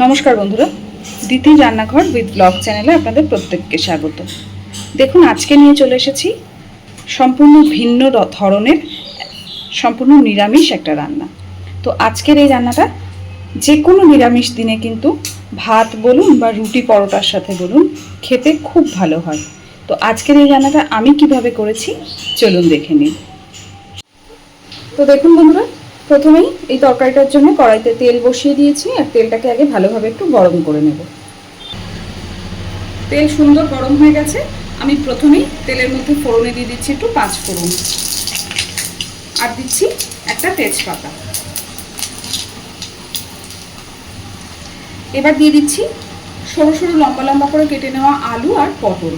নমস্কার বন্ধুরা, দিতি রান্নাঘর উইথ ব্লগ চ্যানেলে আপনাদের প্রত্যেককে স্বাগত। দেখুন, আজকে নিয়ে চলে এসেছি সম্পূর্ণ ভিন্ন ধরনের সম্পূর্ণ নিরামিষ একটা রান্না। তো আজকের এই রান্নাটা যে কোনো নিরামিষ দিনে কিন্তু ভাত বলুন বা রুটি পরোটার সাথে বলুন খেতে খুব ভালো হয়। তো আজকের এই রান্নাটা আমি কিভাবে করেছি চলুন দেখে নিন। তো দেখুন বন্ধুরা, প্রথমেই এই তরকারিটার জন্য কড়াইতে তেল বসিয়ে দিয়েছি আর তেলটাকে আগে ভালোভাবে একটু গরম করে নেব। তেল সুন্দর গরম হয়ে গেছে। আমি প্রথমেই তেলের মধ্যে ফোড়নে দিয়ে দিচ্ছি একটু 5 ফোড়ন, আর দিচ্ছি একটা তেজপাতা। এবার দিয়ে দিচ্ছি সরু সরু লম্বা লম্বা করে কেটে নেওয়া আলু আর পটল।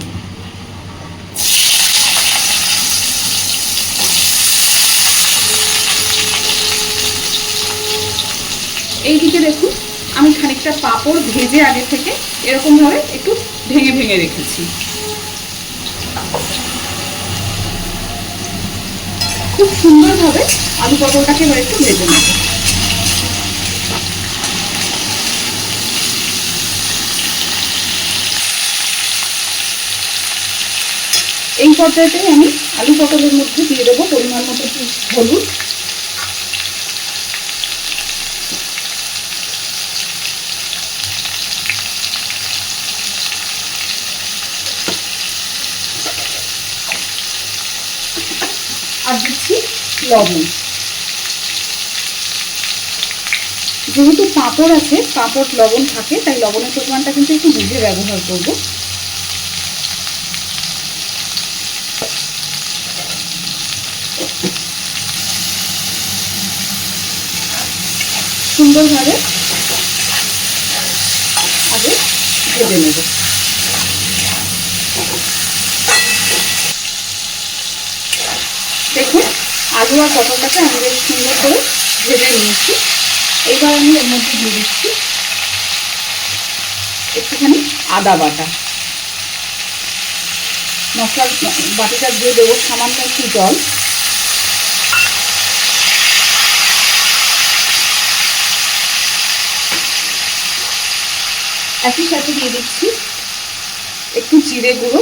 এইদিকে দেখুন, আমি খানিকটা পাঁপড় ভেজে আগে থেকে এরকমভাবে একটু ভেঙে ভেঙে রেখেছি। খুব সুন্দরভাবে আলু পটলটাকে এবার একটু ভেজে নেব। এই পর্যায়েতে আমি আলু পটলের মধ্যে দিয়ে দেবো পরিমাণ মতো হলুদ, আর দিচ্ছি লবণ। যেহেতু পাঁপড় আছে, পাঁপড় লবণ থাকে, তাই লবণের পরিমাণটা কিন্তু একটু বুঝে ব্যবহার করব। সুন্দরভাবে আগে ভেজে নেব। দেখুন, আলু আর পটলটাকে আমি বেশ সুন্দর করে ভেজে নিয়েছি। এইবার আমি এর মধ্যে দিয়ে দিচ্ছি একটুখানি আদা বাটা। মশলার বাটিটা দিয়ে দেবো সামান্য একটু জল। একই সাথে দিয়ে দিচ্ছি একটু জিরে গুঁড়ো,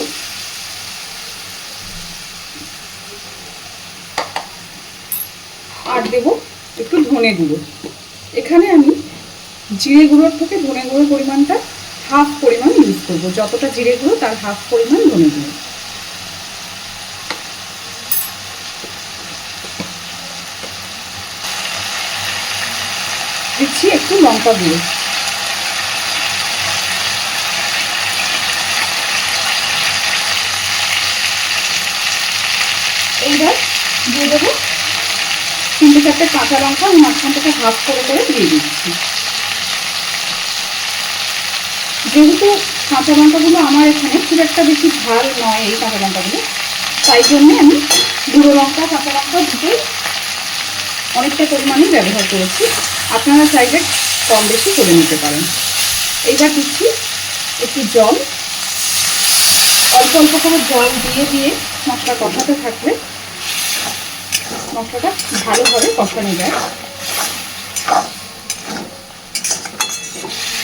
আর দেবো একটু ধনে গুঁড়ো। এখানে আমি জিরে গুঁড়োর থেকে ধনে গুঁড়োর পরিমাণটা হাফ পরিমাণ ইউজ করবো। যতটা জিরে গুঁড়ো তার হাফ পরিমাণ ধনে গুঁড়ো। দিচ্ছি একটু লঙ্কা গুঁড়ো। এইবার দিয়ে দেবো 3-4টে কাঁচা লঙ্কা, আমি মাঝখান থেকে হাফ করে করে দিয়ে দিচ্ছি। যেহেতু কাঁচা লঙ্কাগুলো আমার এখানে খুব একটা বেশি ঝাল নয়, এই কাঁচা লঙ্কাগুলো, তাই জন্যে আমি গুঁড়ো লঙ্কা কাঁচা লঙ্কা দুটোই অনেকটা পরিমাণেই ব্যবহার করেছি। আপনারা চাইলে কম বেশি করে নিতে পারেন। এইবার দিচ্ছি একটু জল। অল্প অল্প করে জল দিয়ে দিয়ে মশলা কষাতে থাকলে মশলাটা ভালোভাবে কষানো যায়।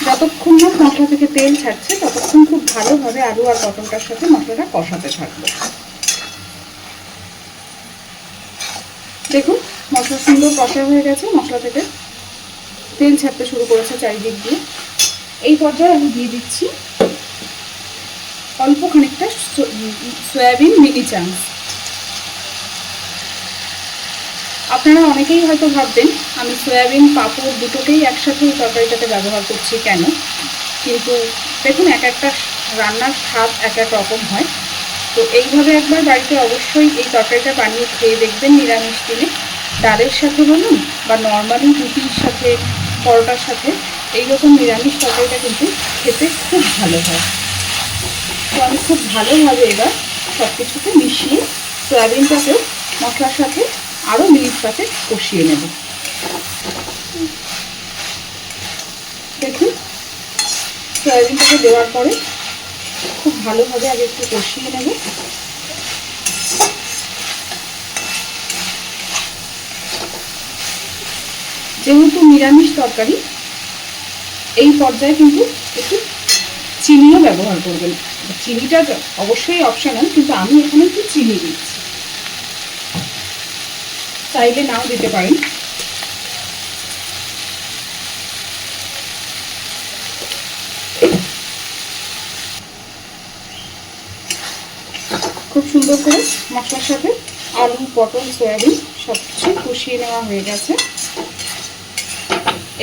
যতক্ষণ না মশলা থেকে তেল ছাড়ছে ততক্ষণ খুব ভালোভাবে আলু আর পটলটার সাথে মশলাটা কষাতে থাকবে। দেখুন, মশলা সুন্দর কষা হয়ে গেছে, মশলা থেকে তেল ছাড়তে শুরু করেছে চারিদিক দিয়ে। এই পর্যায়ে আমি দিয়ে দিচ্ছি অল্প খানিকটা সয়াবিন মিনি চাংস। আপনারা অনেকেই হয়তো ভাববেন আমি সয়াবিন পাঁপড় দুটোকেই একসাথে এই তরকারিটাতে ব্যবহার করছি কেন, কিন্তু দেখুন এক একটা রান্নার স্বাদ এক এক রকম হয়। তো এইভাবে একবার বাড়িতে অবশ্যই এই তরকারিটা বানিয়ে খেয়ে দেখবেন নিরামিষ দিনে। ডালের সাথে বলুন বা নর্মালি রুটির সাথে, পরোটার সাথে এইরকম নিরামিষ তরকারিটা কিন্তু খেতে খুব ভালো হয়। তো আমি খুব ভালোভাবে এবার সব কিছুতে মিশিয়ে সয়াবিনটাকেও মশলার সাথে আরও মিনিট পাতে কষিয়ে নেব। দেখুন, সয়াবিনটাকে দেওয়ার পরে খুব ভালোভাবে আগে একটু কষিয়ে নেব। যেহেতু নিরামিষ তরকারি এই পর্যায়ে কিন্তু একটু চিনিও ব্যবহার করবেন। চিনিটা অবশ্যই অপশনাল, কিন্তু আমি এখানে একটু চিনি দিচ্ছি, চাইলে নাও দিতে পারেন। খুব সুন্দর করে মশলার সাথে আলু, পটল, সয়াবিন সব কিছু কষিয়ে নেওয়া হয়ে গেছে।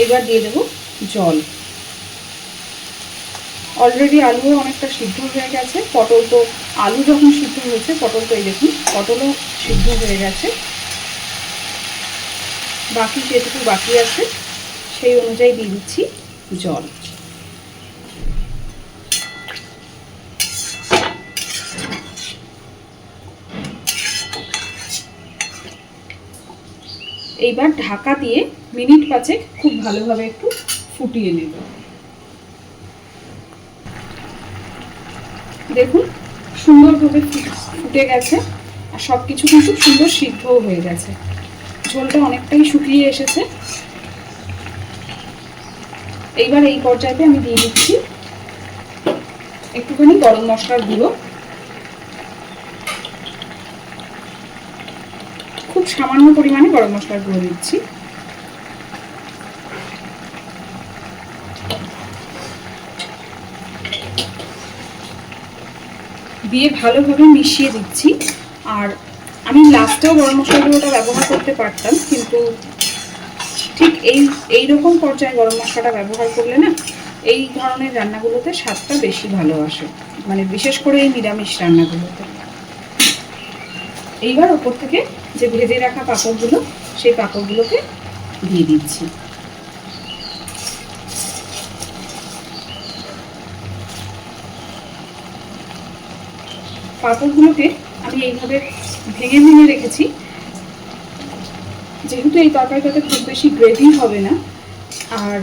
এবার দিয়ে দেবো জল। অলরেডি আলুও অনেকটা সিদ্ধ হয়ে গেছে, পটল তো, আলু যখন সিদ্ধ হয়েছে পটল তো এই দেখুন পটলও সিদ্ধ হয়ে গেছে। বাকি যেটুকু বাকি আছে সেই অনুযায়ী দিয়ে দিচ্ছি জল। এইবার ঢাকা দিয়ে মিনিট 5 খুব ভালোভাবে একটু ফুটিয়ে নেব। দেখুন সুন্দরভাবে ফুটে গেছে আর সব কিছু কিন্তু সুন্দর সিদ্ধও হয়ে গেছে। ঝোলটা অনেকটাই শুকিয়ে এসেছে। এইবার এই পর্যায়ে আমি দিয়ে দিচ্ছি একটুখানি গরম মশলার গুঁড়ো, খুব সামান্য পরিমাণে গরম মশলার গুঁড়ো দিচ্ছি। দিয়ে ভালোভাবে মিশিয়ে দিচ্ছি। আর আমি লাস্টেও গরম মশলার গুঁড়োটা ব্যবহার করতে পারতাম, কিন্তু ঠিক এই রকম পর্যায়ে গরম মশলাটা ব্যবহার করলে না এই ধরনের রান্নাগুলোতে স্বাদটা বেশি ভালো আসে, মানে বিশেষ করে এই নিরামিষ রান্নাগুলোতে। এইবার ওপর থেকে যে ভেজে রাখা পাঁপড়গুলো, সেই পাঁপড়গুলোকে দিয়ে দিচ্ছি। পাঁপড়গুলোকে আমি এইভাবে ভেঙে ভেঙে রেখেছি, যেহেতু এই তরকারিটাতে খুব বেশি গ্রেভি হবে না আর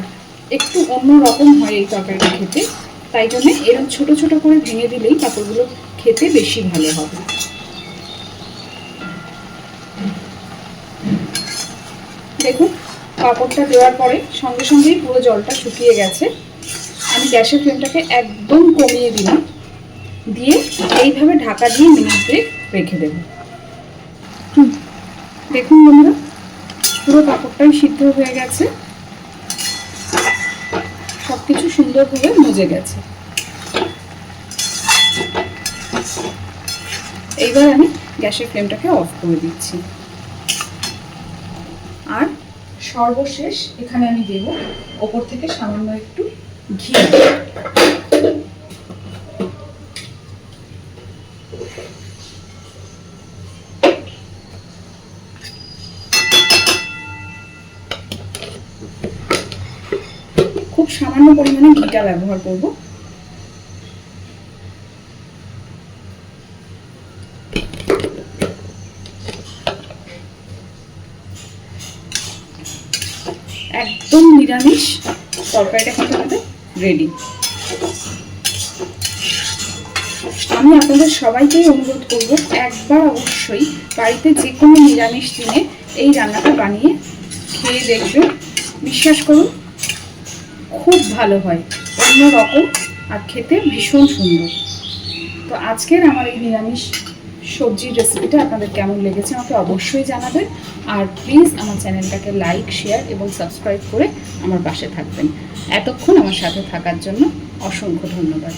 একটু অন্য রকম হয় এই তরকারিটা খেতে, তাই জন্য এরকম ছোট ছোট করে ভেঙে দিলেই পাঁপড়গুলো খেতে বেশি ভালো হবে। দেখুন পাঁপড়টা দেওয়ার পরে সঙ্গে সঙ্গেই পুরো জলটা শুকিয়ে গেছে। আমি গ্যাসের ফ্লেমটাকে একদম কমিয়ে দিলাম, দিয়ে এইভাবে ঢাকা দিয়ে মিনিট 2 রেখে দেব। দেখুন বন্ধুরা পুরো পাঁপড়টাই সিদ্ধ হয়ে গেছে, সবকিছু সুন্দরভাবে মজে গেছে। এইবার আমি গ্যাসের ফ্লেমটাকে অফ করে দিচ্ছি। আর সর্বশেষ এখানে আমি দেব ওপর থেকে সামান্য একটু ঘি। খুব সামান্য পরিমাণে ঘিটা ব্যবহার করব। একদম নিরামিষ তরকারিটা কিন্তু আমাদের রেডি। আমি আপনাদের সবাইকেই অনুরোধ করব একবার অবশ্যই বাড়িতে যে কোনো নিরামিষ দিনে এই রান্নাটা বানিয়ে খেয়ে দেখবেন। বিশ্বাস করুন খুব ভালো হয়, অন্য রকম আর খেতে ভীষণ সুন্দর। তো আজকের আমার এই নিরামিষ সবজির রেসিপিটা আপনাদের কেমন লেগেছে আমাকে অবশ্যই জানাবেন। আর প্লিজ আমার চ্যানেলটাকে লাইক, শেয়ার এবং সাবস্ক্রাইব করে আমার পাশে থাকবেন। এতক্ষণ আমার সাথে থাকার জন্য অসংখ্য ধন্যবাদ।